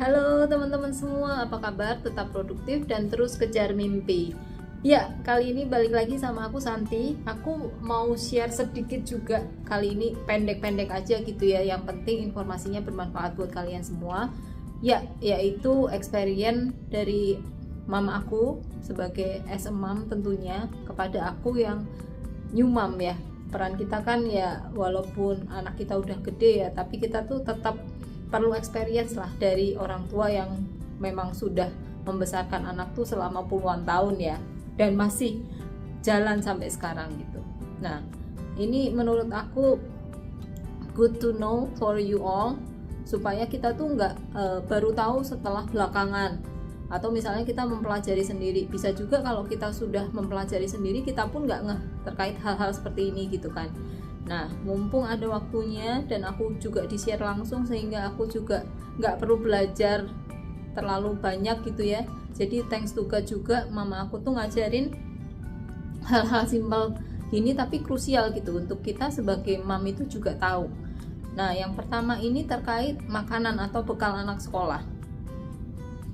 Halo teman-teman semua, apa kabar? Tetap produktif dan terus kejar mimpi. Ya, kali ini balik lagi sama aku Santi. Aku mau share sedikit juga. Kali ini pendek-pendek aja gitu ya. Yang penting informasinya bermanfaat buat kalian semua. Ya, yaitu experience dari mama aku sebagai as a mom tentunya kepada aku yang new mom ya. Peran kita kan ya walaupun anak kita udah gede ya, tapi kita tuh tetap perlu experience lah dari orang tua yang memang sudah membesarkan anak tuh selama puluhan tahun ya, dan masih jalan sampai sekarang gitu. Nah, ini menurut aku good to know for you all, supaya kita tuh nggak baru tahu setelah belakangan, atau misalnya kita mempelajari sendiri. Bisa juga kalau kita sudah mempelajari sendiri kita pun nggak ngeh terkait hal-hal seperti ini gitu kan. Nah, mumpung ada waktunya dan aku juga di-share langsung, sehingga aku juga nggak perlu belajar terlalu banyak gitu ya. Jadi thanks to God juga, mama aku tuh ngajarin hal-hal simpel gini tapi krusial gitu untuk kita sebagai mom itu juga tahu. Nah, yang pertama ini terkait makanan atau bekal anak sekolah.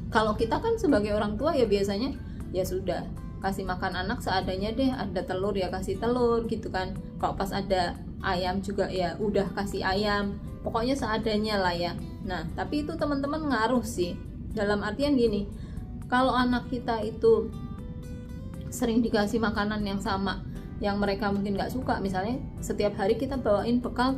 Kalau kita kan sebagai orang tua ya biasanya ya sudah kasih makan anak seadanya deh, ada telur ya kasih telur gitu kan. Kalau pas ada ayam juga ya udah kasih ayam, pokoknya seadanya lah ya. Nah, tapi itu teman-teman ngaruh sih, dalam artian gini, kalau anak kita itu sering dikasih makanan yang sama yang mereka mungkin nggak suka, misalnya setiap hari kita bawain bekal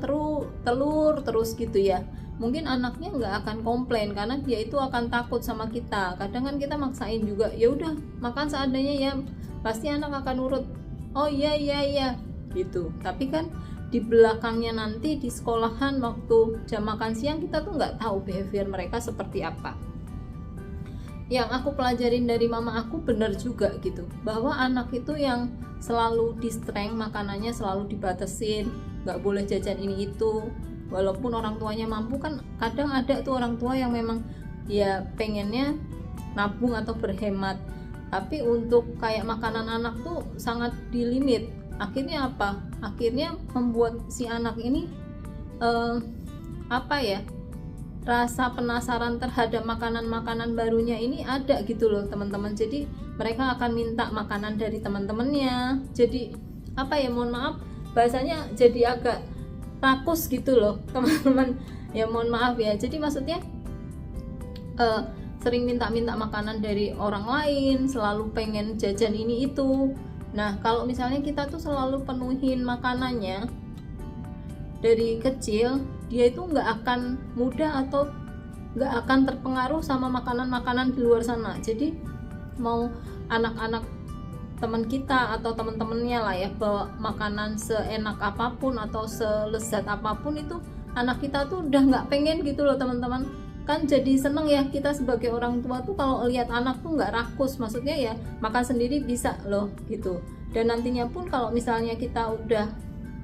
telur terus gitu ya, mungkin anaknya nggak akan komplain karena dia itu akan takut sama kita. Kadang kan kita maksain juga, ya udah makan seadanya ya, pasti anak akan nurut, oh iya gitu. Tapi kan di belakangnya nanti di sekolahan waktu jam makan siang kita tuh nggak tahu behavior mereka seperti apa. Yang aku pelajarin dari mama aku benar juga gitu, bahwa anak itu yang selalu di-strength makanannya, selalu dibatasin, nggak boleh jajan ini itu. Walaupun orang tuanya mampu kan, kadang ada tuh orang tua yang memang ya pengennya nabung atau berhemat, tapi untuk kayak makanan anak tuh sangat dilimit. Akhirnya apa? Akhirnya membuat si anak ini rasa penasaran terhadap makanan-makanan barunya ini ada gitu loh teman-teman. Jadi mereka akan minta makanan dari teman-temannya. Jadi mohon maaf bahasanya jadi agak rakus gitu loh teman-teman ya, mohon maaf ya. Jadi maksudnya sering minta-minta makanan dari orang lain, selalu pengen jajan ini itu. Nah, kalau misalnya kita tuh selalu penuhin makanannya dari kecil, dia itu nggak akan mudah atau nggak akan terpengaruh sama makanan-makanan di luar sana. Jadi mau anak-anak teman kita atau teman-temannya lah ya bawa makanan seenak apapun atau selezat apapun, itu anak kita tuh udah nggak pengen gitu loh teman-teman. Kan jadi seneng ya kita sebagai orang tua tuh kalau lihat anak tuh nggak rakus, maksudnya ya makan sendiri bisa loh gitu. Dan nantinya pun kalau misalnya kita udah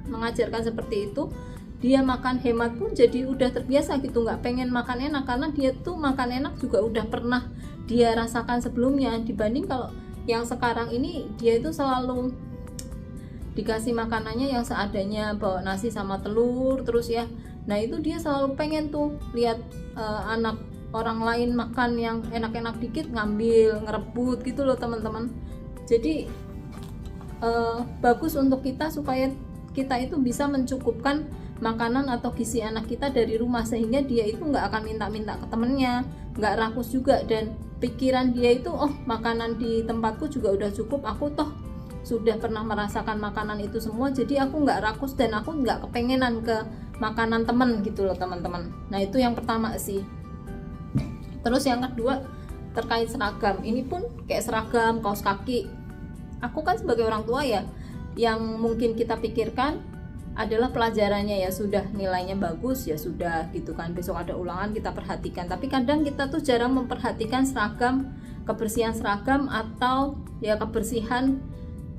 mengajarkan seperti itu, dia makan hemat pun jadi udah terbiasa gitu, nggak pengen makan enak, karena dia tuh makan enak juga udah pernah dia rasakan sebelumnya. Dibanding kalau yang sekarang ini dia itu selalu dikasih makanannya yang seadanya, bawa nasi sama telur terus ya. Nah itu dia selalu pengen tuh lihat anak orang lain makan yang enak-enak dikit ngambil, ngerebut gitu loh teman-teman. Jadi bagus untuk kita supaya kita itu bisa mencukupkan makanan atau gizi anak kita dari rumah, sehingga dia itu nggak akan minta-minta ke temennya, nggak rakus juga, dan pikiran dia itu oh makanan di tempatku juga udah cukup, aku toh sudah pernah merasakan makanan itu semua, jadi aku nggak rakus dan aku nggak kepengenan ke makanan temen gitu loh teman-teman. Nah itu yang pertama sih. Terus yang kedua terkait seragam, ini pun kayak seragam, kaos kaki. Aku kan sebagai orang tua ya, yang mungkin kita pikirkan adalah pelajarannya ya sudah, nilainya bagus ya sudah gitu kan, besok ada ulangan kita perhatikan. Tapi kadang kita tuh jarang memperhatikan seragam, kebersihan seragam atau ya kebersihan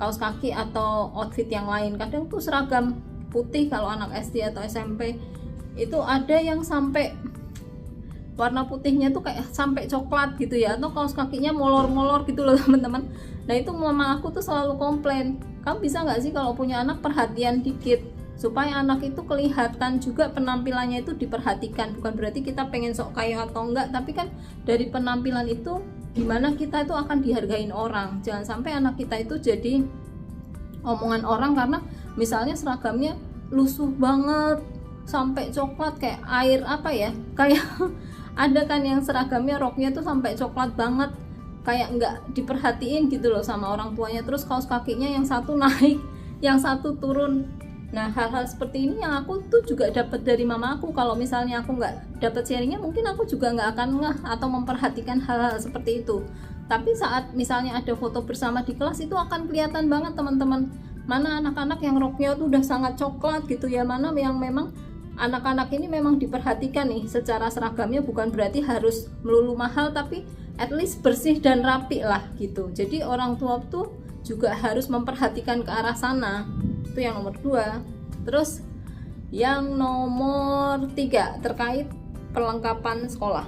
kaos kaki atau outfit yang lain. Kadang tuh seragam putih kalau anak SD atau SMP itu ada yang sampai warna putihnya tuh kayak sampai coklat gitu ya, atau kaos kakinya molor-molor gitu loh teman-teman. Nah itu mama aku tuh selalu komplain, kamu bisa nggak sih kalau punya anak perhatian dikit, supaya anak itu kelihatan juga penampilannya itu diperhatikan. Bukan berarti kita pengen sok kaya atau enggak, tapi kan dari penampilan itu gimana kita itu akan dihargain orang. Jangan sampai anak kita itu jadi omongan orang karena misalnya seragamnya lusuh banget sampai coklat kayak air apa ya, kayak ada kan yang seragamnya roknya tuh sampai coklat banget, kayak nggak diperhatiin gitu loh sama orang tuanya, terus kaos kakinya yang satu naik yang satu turun. Nah, hal-hal seperti ini yang aku tuh juga dapat dari mama aku. Kalau misalnya aku nggak dapat sharingnya, mungkin aku juga nggak akan ngeh atau memperhatikan hal-hal seperti itu. Tapi saat misalnya ada foto bersama di kelas, itu akan kelihatan banget teman-teman, mana anak-anak yang roknya tuh udah sangat coklat gitu ya, mana yang memang anak-anak ini memang diperhatikan nih secara seragamnya. Bukan berarti harus melulu mahal, tapi at least bersih dan rapi lah gitu. Jadi orang tua tuh juga harus memperhatikan ke arah sana. Itu yang nomor 2. Terus yang nomor 3 terkait perlengkapan sekolah.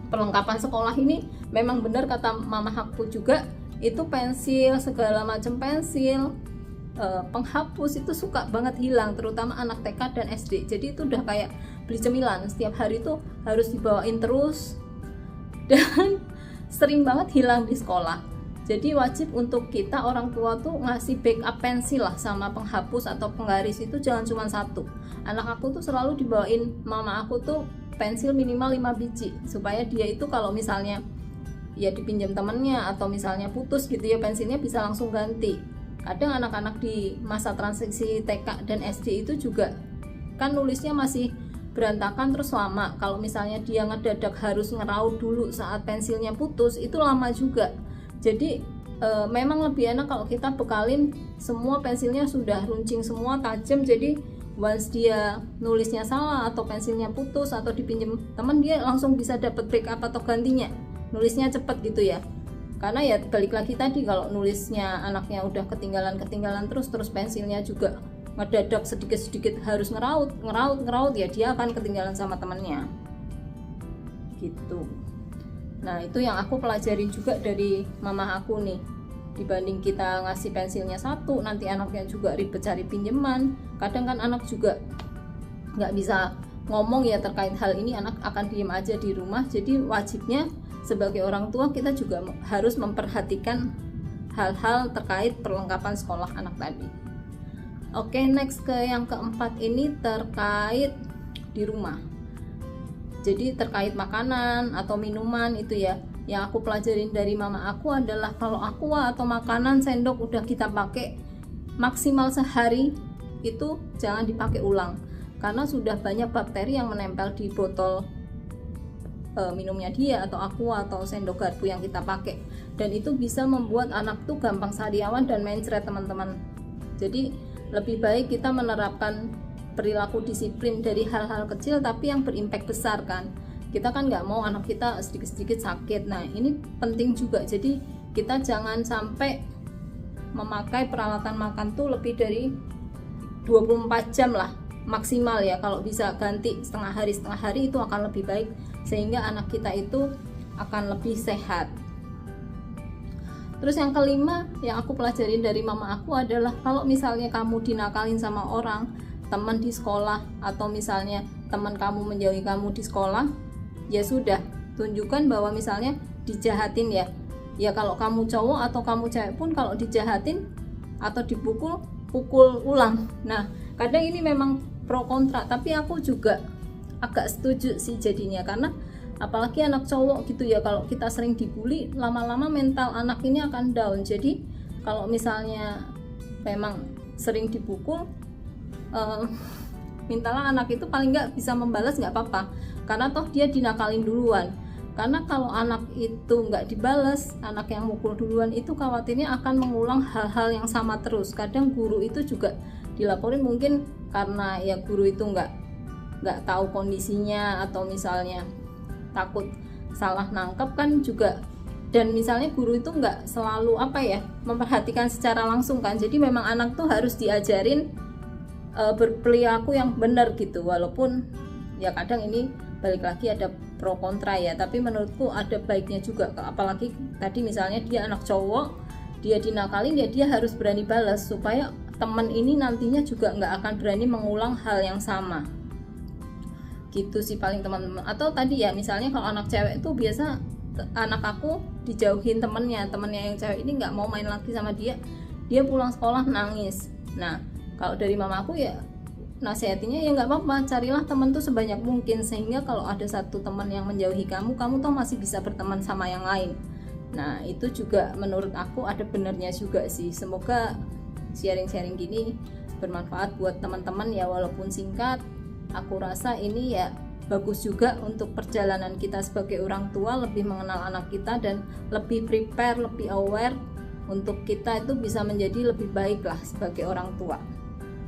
Perlengkapan sekolah ini memang benar kata mama aku juga, itu pensil, segala macam pensil, penghapus itu suka banget hilang, terutama anak TK dan SD. Jadi itu udah kayak beli cemilan, setiap hari tuh harus dibawain terus dan sering banget hilang di sekolah. Jadi wajib untuk kita orang tua tuh ngasih backup pensil lah sama penghapus atau penggaris, itu jangan cuma satu. Anak aku tuh selalu dibawain mama aku tuh pensil minimal 5 biji, supaya dia itu kalau misalnya ya dipinjam temennya atau misalnya putus gitu ya pensilnya, bisa langsung ganti. Kadang anak-anak di masa transisi TK dan SD itu juga kan nulisnya masih berantakan terus lama. Kalau misalnya dia ngedadak harus ngeraut dulu saat pensilnya putus, itu lama juga. Jadi memang lebih enak kalau kita bekalin semua pensilnya sudah runcing semua, tajam. Jadi once dia nulisnya salah atau pensilnya putus atau dipinjam teman, dia langsung bisa dapat backup atau gantinya. Nulisnya cepet gitu ya. Karena ya balik lagi tadi, kalau nulisnya anaknya udah ketinggalan terus pensilnya juga ngedadak sedikit harus ngeraut ya, dia akan ketinggalan sama temannya. Gitu. Nah, itu yang aku pelajarin juga dari mama aku nih. Dibanding kita ngasih pensilnya satu, nanti anaknya juga ribet cari pinjaman. Kadang kan anak juga nggak bisa ngomong ya terkait hal ini, anak akan diem aja di rumah. Jadi wajibnya sebagai orang tua kita juga harus memperhatikan hal-hal terkait perlengkapan sekolah anak tadi. Oke, next ke yang keempat ini terkait di rumah. Jadi terkait makanan atau minuman itu ya, yang aku pelajarin dari mama aku adalah kalau aqua atau makanan sendok udah kita pakai maksimal sehari, itu jangan dipakai ulang, karena sudah banyak bakteri yang menempel di botol minumnya dia atau aqua atau sendok garpu yang kita pakai, dan itu bisa membuat anak tuh gampang sariawan dan mencret teman-teman. Jadi lebih baik kita menerapkan perilaku disiplin dari hal-hal kecil tapi yang berimpact besar kan. Kita kan nggak mau anak kita sedikit-sedikit sakit. Nah, ini penting juga. Jadi kita jangan sampai memakai peralatan makan tuh lebih dari 24 jam lah maksimal ya. Kalau bisa ganti setengah hari itu akan lebih baik, sehingga anak kita itu akan lebih sehat. Terus yang kelima yang aku pelajarin dari mama aku adalah kalau misalnya kamu dinakalin sama orang, teman di sekolah, atau misalnya teman kamu menjauhi kamu di sekolah, ya sudah, tunjukkan bahwa misalnya dijahatin ya kalau kamu cowok atau kamu cewek pun, kalau dijahatin atau dipukul, pukul ulang. Nah, kadang ini memang pro kontra, tapi aku juga agak setuju sih jadinya, karena apalagi anak cowok gitu ya, kalau kita sering dibully, lama-lama mental anak ini akan down. Jadi kalau misalnya memang sering dipukul, mintalah anak itu paling nggak bisa membalas, nggak apa-apa, karena toh dia dinakalin duluan. Karena kalau anak itu nggak dibalas, anak yang mukul duluan itu khawatirnya akan mengulang hal-hal yang sama terus. Kadang guru itu juga dilaporin, mungkin karena ya guru itu nggak tahu kondisinya, atau misalnya takut salah nangkep kan juga. Dan misalnya guru itu nggak selalu memperhatikan secara langsung kan. Jadi memang anak tuh harus diajarin berperilaku yang benar gitu. Walaupun ya kadang ini balik lagi ada pro kontra ya, tapi menurutku ada baiknya juga. Apalagi tadi misalnya dia anak cowok, dia dinakalin ya dia harus berani balas, supaya teman ini nantinya juga nggak akan berani mengulang hal yang sama. Gitu sih paling teman-teman. Atau tadi ya misalnya kalau anak cewek itu biasa anak aku dijauhin temennya yang cewek ini nggak mau main lagi sama dia pulang sekolah nangis. Nah kalau dari mamaku ya nasihatinya ya nggak apa-apa, carilah teman tuh sebanyak mungkin, sehingga kalau ada satu teman yang menjauhi kamu tuh masih bisa berteman sama yang lain. Nah itu juga menurut aku ada benernya juga sih. Semoga sharing-sharing gini bermanfaat buat teman-teman ya, walaupun singkat. Aku rasa ini ya bagus juga untuk perjalanan kita sebagai orang tua, lebih mengenal anak kita dan lebih prepare, lebih aware untuk kita itu bisa menjadi lebih baik lah sebagai orang tua.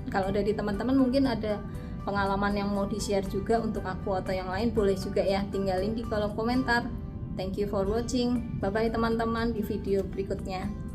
Kalau dari teman-teman mungkin ada pengalaman yang mau di-share juga untuk aku atau yang lain, boleh juga ya, tinggalin di kolom komentar. Thank you for watching. Bye bye teman-teman, di video berikutnya.